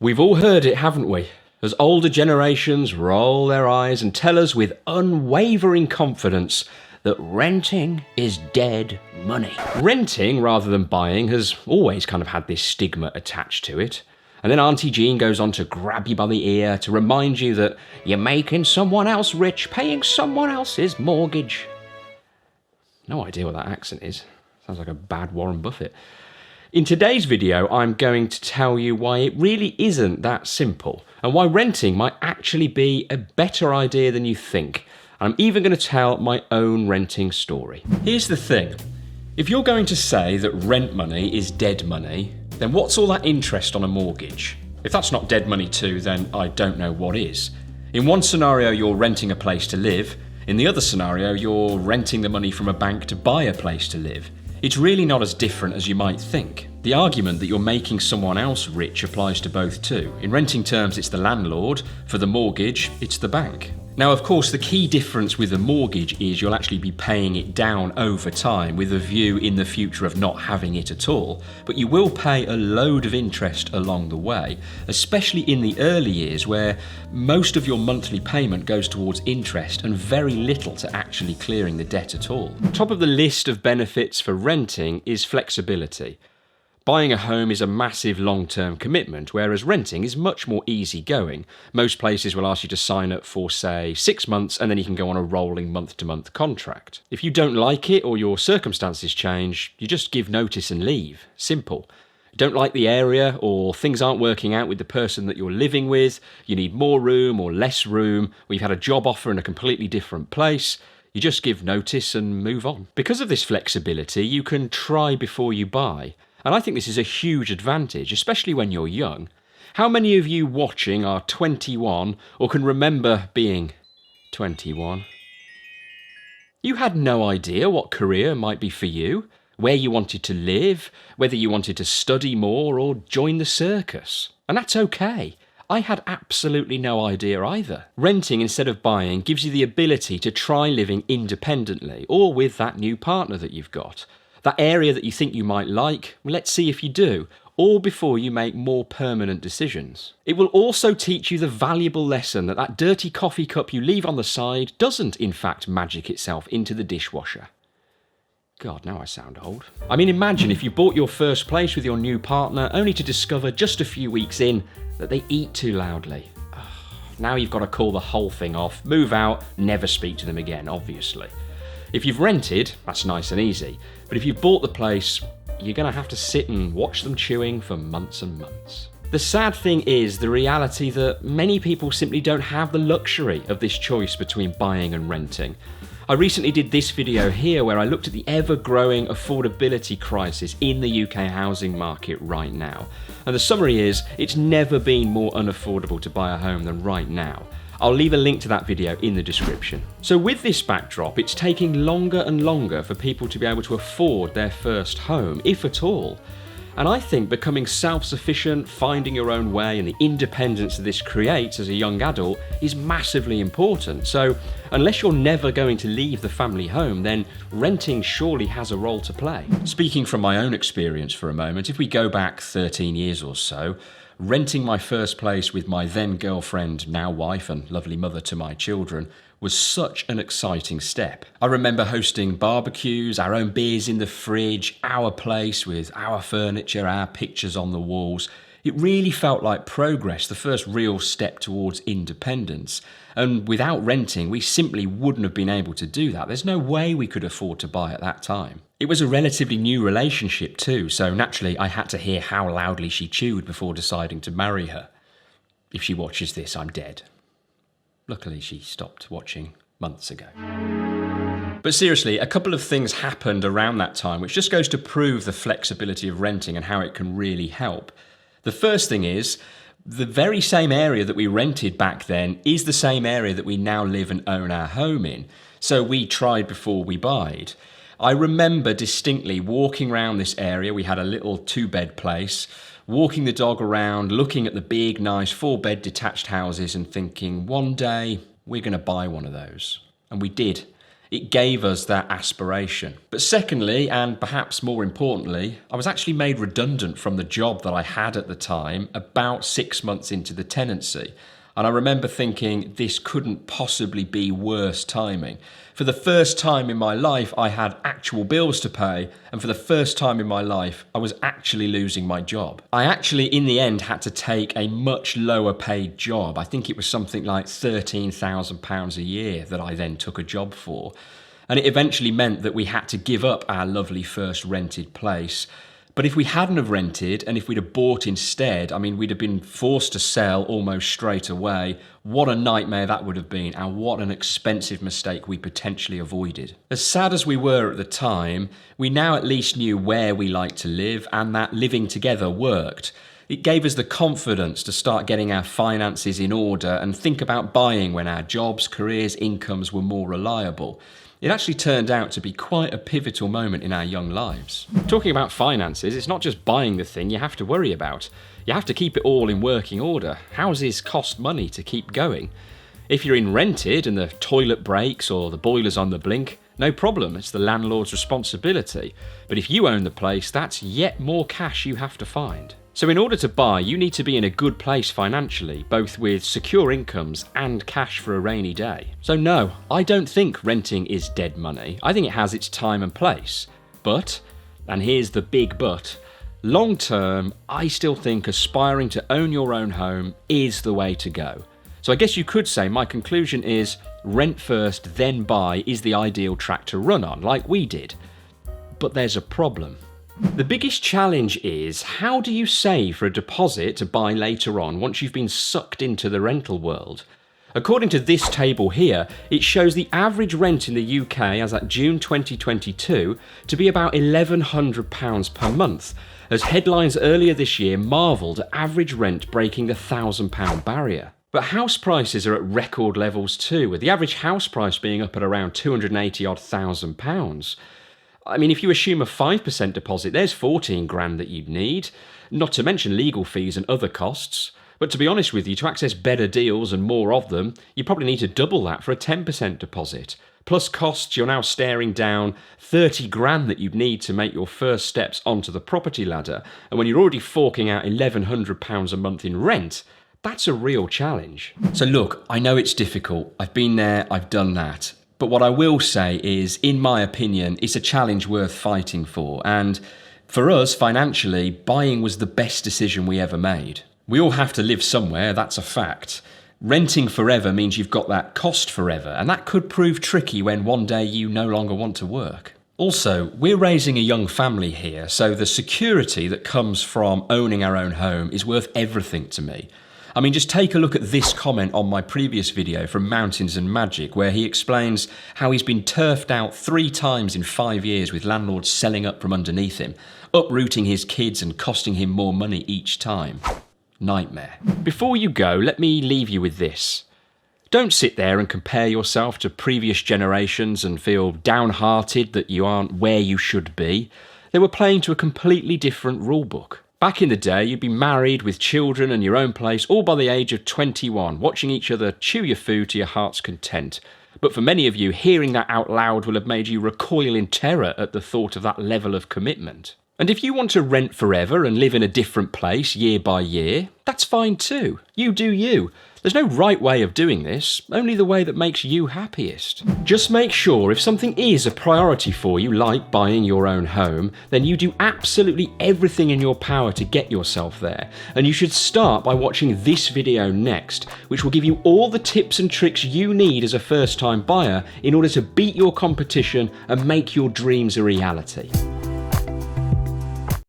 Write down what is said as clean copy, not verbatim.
We've all heard it, haven't we? As older generations roll their eyes and tell us with unwavering confidence that renting is dead money. Renting, rather than buying, has always kind of had this stigma attached to it. And then Auntie Jean goes on to grab you by the ear to remind you that you're making someone else rich, paying someone else's mortgage. No idea what that accent is. Sounds like a bad Warren Buffett. In today's video, I'm going to tell you why it really isn't that simple and why renting might actually be a better idea than you think. And I'm even going to tell my own renting story. Here's the thing. If you're going to say that rent money is dead money, then what's all that interest on a mortgage? If that's not dead money too, then I don't know what is. In one scenario, you're renting a place to live. In the other scenario, you're renting the money from a bank to buy a place to live. It's really not as different as you might think. The argument that you're making someone else rich applies to both too. In renting terms, it's the landlord. For the mortgage, it's the bank. Now, of course, the key difference with a mortgage is you'll actually be paying it down over time with a view in the future of not having it at all. But you will pay a load of interest along the way, especially in the early years where most of your monthly payment goes towards interest and very little to actually clearing the debt at all. Top of the list of benefits for renting is flexibility. Buying a home is a massive long-term commitment, whereas renting is much more easygoing. Most places will ask you to sign up for, say, 6 months, and then you can go on a rolling month-to-month contract. If you don't like it or your circumstances change, you just give notice and leave. Simple. Don't like the area or things aren't working out with the person that you're living with, you need more room or less room, or you've had a job offer in a completely different place, you just give notice and move on. Because of this flexibility, you can try before you buy. And I think this is a huge advantage, especially when you're young. How many of you watching are 21 or can remember being 21? You had no idea what career might be for you, where you wanted to live, whether you wanted to study more or join the circus. And that's okay. I had absolutely no idea either. Renting instead of buying gives you the ability to try living independently or with that new partner that you've got. That area that you think you might like, well, let's see if you do, all before you make more permanent decisions. It will also teach you the valuable lesson that that dirty coffee cup you leave on the side doesn't, in fact, magic itself into the dishwasher. God, now I sound old. I mean, imagine if you bought your first place with your new partner only to discover just a few weeks in that they eat too loudly. Now you've got to call the whole thing off, move out, never speak to them again, obviously. If you've rented, that's nice and easy. But if you've bought the place, you're going to have to sit and watch them chewing for months and months. The sad thing is the reality that many people simply don't have the luxury of this choice between buying and renting. I recently did this video here where I looked at the ever-growing affordability crisis in the UK housing market right now. And the summary is, it's never been more unaffordable to buy a home than right now. I'll leave a link to that video in the description. So with this backdrop, it's taking longer and longer for people to be able to afford their first home, if at all. And I think becoming self-sufficient, finding your own way, and the independence that this creates as a young adult is massively important. So unless you're never going to leave the family home, then renting surely has a role to play. Speaking from my own experience for a moment, if we go back 13 years or so, renting my first place with my then girlfriend, now wife and lovely mother to my children, was such an exciting step. I remember hosting barbecues, our own beers in the fridge, our place with our furniture, our pictures on the walls. It really felt like progress, the first real step towards independence. And without renting, we simply wouldn't have been able to do that. There's no way we could afford to buy at that time. It was a relatively new relationship too, so naturally I had to hear how loudly she chewed before deciding to marry her. If she watches this, I'm dead. Luckily, she stopped watching months ago. But seriously, a couple of things happened around that time, which just goes to prove the flexibility of renting and how it can really help. The first thing is, the very same area that we rented back then is the same area that we now live and own our home in. So we tried before we buyed. I remember distinctly walking around this area. We had a little 2-bed place, walking the dog around, looking at the big, nice 4-bed detached houses and thinking, one day we're going to buy one of those. And we did. It gave us that aspiration. But secondly, and perhaps more importantly, I was actually made redundant from the job that I had at the time about 6 months into the tenancy. And I remember thinking this couldn't possibly be worse timing. For the first time in my life, I had actual bills to pay, and for the first time in my life, I was actually losing my job. I actually, in the end, had to take a much lower paid job. I think it was something like £13,000 a year that I then took a job for. And it eventually meant that we had to give up our lovely first rented place. But if we hadn't have rented, and if we'd have bought instead, we'd have been forced to sell almost straight away. What a nightmare that would have been, and what an expensive mistake we potentially avoided. As sad as we were at the time, we now at least knew where we liked to live, and that living together worked. It gave us the confidence to start getting our finances in order and think about buying when our jobs, careers, incomes were more reliable. It actually turned out to be quite a pivotal moment in our young lives. Talking about finances, it's not just buying the thing you have to worry about. You have to keep it all in working order. Houses cost money to keep going. If you're in rented and the toilet breaks or the boiler's on the blink, no problem, it's the landlord's responsibility. But if you own the place, that's yet more cash you have to find. So in order to buy, you need to be in a good place financially, both with secure incomes and cash for a rainy day. So no, I don't think renting is dead money. I think it has its time and place. But, and here's the big but, long term, I still think aspiring to own your own home is the way to go. So I guess you could say my conclusion is rent first, then buy is the ideal track to run on, like we did. But there's a problem. The biggest challenge is, how do you save for a deposit to buy later on once you've been sucked into the rental world? According to this table here, it shows the average rent in the UK as at June 2022 to be about £1,100 per month, as headlines earlier this year marvelled at average rent breaking the £1,000 barrier. But house prices are at record levels too, with the average house price being up at around £280,000. If you assume a 5% deposit, there's 14 grand that you'd need, not to mention legal fees and other costs. But to be honest with you, to access better deals and more of them, you probably need to double that for a 10% deposit. Plus costs, you're now staring down 30 grand that you'd need to make your first steps onto the property ladder. And when you're already forking out £1,100 a month in rent, that's a real challenge. So look, I know it's difficult. I've been there, I've done that. But what I will say is, in my opinion, it's a challenge worth fighting for. And for us, financially, buying was the best decision we ever made. We all have to live somewhere, that's a fact. Renting forever means you've got that cost forever, and that could prove tricky when one day you no longer want to work. Also, we're raising a young family here, so the security that comes from owning our own home is worth everything to me. Just take a look at this comment on my previous video from Mountains and Magic, where he explains how he's been turfed out 3 times in 5 years with landlords selling up from underneath him, uprooting his kids and costing him more money each time. Nightmare. Before you go, let me leave you with this. Don't sit there and compare yourself to previous generations and feel downhearted that you aren't where you should be. They were playing to a completely different rulebook. Back in the day, you'd be married with children and your own place, all by the age of 21, watching each other chew your food to your heart's content. But for many of you, hearing that out loud will have made you recoil in terror at the thought of that level of commitment. And if you want to rent forever and live in a different place year by year, that's fine too. You do you. There's no right way of doing this, only the way that makes you happiest. Just make sure if something is a priority for you, like buying your own home, then you do absolutely everything in your power to get yourself there. And you should start by watching this video next, which will give you all the tips and tricks you need as a first-time buyer in order to beat your competition and make your dreams a reality.